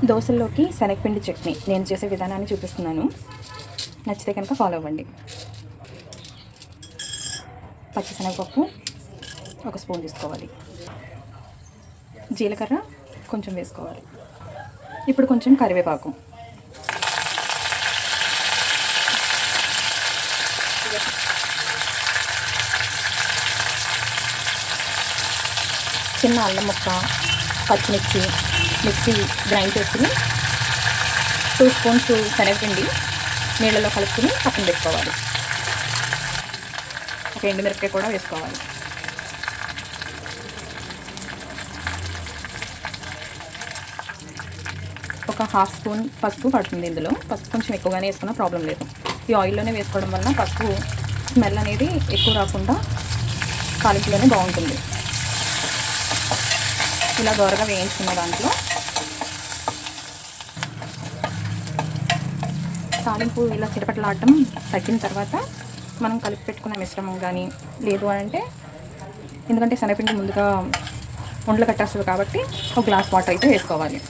దోశల్లోకి శనగపిండి చట్నీ నేను చేసే విధానాన్ని చూపిస్తున్నాను. నచ్చితే కనుక ఫాలో అవ్వండి. పచ్చిశనగపప్పు 1 స్పూన్ తీసుకోవాలి. జీలకర్ర కొంచెం వేసుకోవాలి. ఇప్పుడు కొంచెం కరివేపాకు, చిన్న అల్లం ముక్క, పచ్చిమిర్చి మిక్సీ గ్రైండ్ చేసుకుని 2 స్పూన్స్ శనగపిండి నీళ్ళలో కలుపుకుని పక్కన పెట్టుకోవాలి. ఒక ఎండుమిరపకాయ కూడా వేసుకోవాలి. ఒక 1/2 స్పూన్ పసుపు పడుతుంది. ఇందులో పసుపు కొంచెం ఎక్కువగానే వేసుకున్నా ప్రాబ్లం లేదు. ఈ ఆయిల్లోనే వేసుకోవడం వల్ల పసుపు స్మెల్ అనేది ఎక్కువ రాకుండా తాలింపులోనే బాగుంటుంది. ఇలా దోరగా వేయించుకున్న దాంట్లో తాలింపు ఇలా చిటపటలాడటం తగ్గిన తర్వాత మనం కలిపి పెట్టుకున్న మిశ్రమం కానీ లేదు అంటే, ఎందుకంటే శనగపిండి ముందుగా ఉండలు కట్టేస్తుంది కాబట్టి 1 గ్లాస్ వాటర్ అయితే వేసుకోవాలి.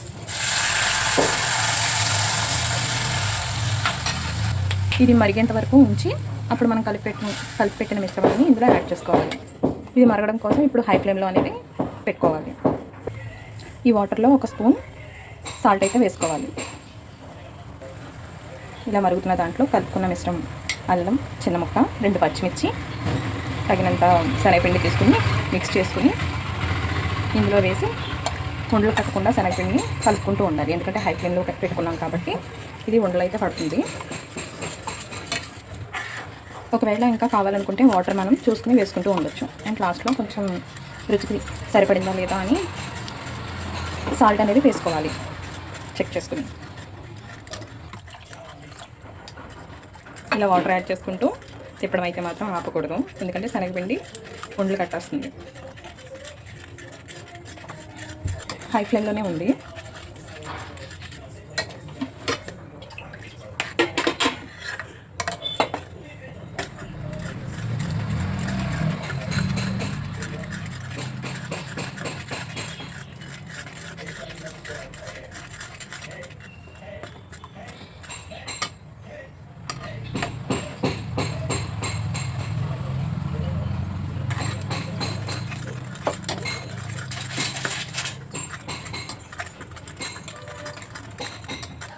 ఇది మరిగేంత వరకు ఉంచి అప్పుడు మనం కలిపిపెట్టిన మిశ్రమాన్ని ఇందులో యాడ్ చేసుకోవాలి. ఇది మరగడం కోసం ఇప్పుడు హై ఫ్లేమ్లో అనేది పెట్టుకోవాలి. ఈ వాటర్లో 1 స్పూన్ సాల్ట్ అయితే వేసుకోవాలి. ఇలా మరుగుతున్న దాంట్లో కలుపుకున్న మిశ్రమం అల్లం చిన్న ముక్క, 2 పచ్చిమిర్చి, తగినంత శనగపిండి తీసుకుని మిక్స్ చేసుకుని ఇందులో వేసి ఉండలు కట్టకుండా శనగపిండిని కలుపుకుంటూ ఉండాలి. ఎందుకంటే హై ఫ్లేమ్లో పెట్టుకున్నాం కాబట్టి ఇది ఉండలు అయితే పడుతుంది. ఒకవేళ ఇంకా కావాలనుకుంటే వాటర్ మనం చూసుకుని వేసుకుంటూ ఉండొచ్చు. అండ్ లాస్ట్లో కొంచెం రుచికి సరిపడిందా లేదా అని సాల్ట్ అనేది వేసుకోవాలి, చెక్ చేసుకుని. ఇలా వాటర్ యాడ్ చేసుకుంటూ తిప్పడం అయితే మాత్రం ఆపకూడదు, ఎందుకంటే శనగపిండి ఉండలు కట్టేస్తుంది. హై ఫ్లేమ్లోనే ఉంది.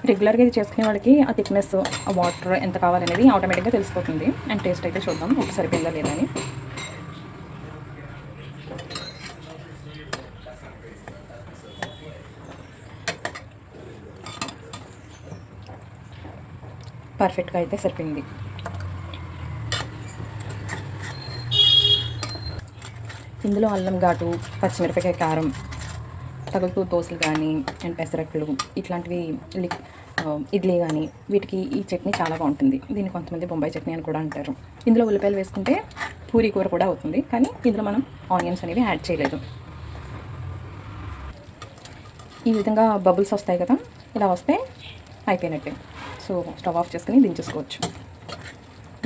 రెగ్యులర్గా ఇది చేసుకునే వాళ్ళకి ఆ థిక్నెస్, ఆ వాటర్ ఎంత కావాలనేది ఆటోమేటిక్గా తెలిసిపోతుంది. అండ్ టేస్ట్ అయితే చూద్దాం ఉప్పు సరిపోయిందా లేదా అని. పర్ఫెక్ట్గా అయితే సరిపోయింది. ఇందులో అల్లం ఘాటు, పచ్చిమిరపకాయ కారం తగులుతూ దోశలు కానీ అండ్ పెసరట్లు ఇట్లాంటివి ఇడ్లీ కానీ వీటికి ఈ చట్నీ చాలా బాగుంటుంది. దీన్ని కొంతమంది బొంబాయి చట్నీ అని కూడా అంటారు. ఇందులో ఉల్లిపాయలు వేసుకుంటే పూరీ కూర కూడా అవుతుంది, కానీ ఇందులో మనం ఆనియన్స్ అనేవి యాడ్ చేయలేదు. ఈ విధంగా బబుల్స్ వస్తాయి కదా, ఇలా వస్తే అయిపోయినట్టే. సో స్టవ్ ఆఫ్ చేసుకుని దించేసుకోవచ్చు.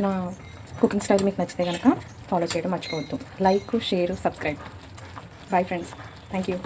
నా కుకింగ్ స్టైల్ మీకు నచ్చితే కనుక ఫాలో చేయడం మర్చిపోవద్దు. Like, share, subscribe. Bye friends, thank you.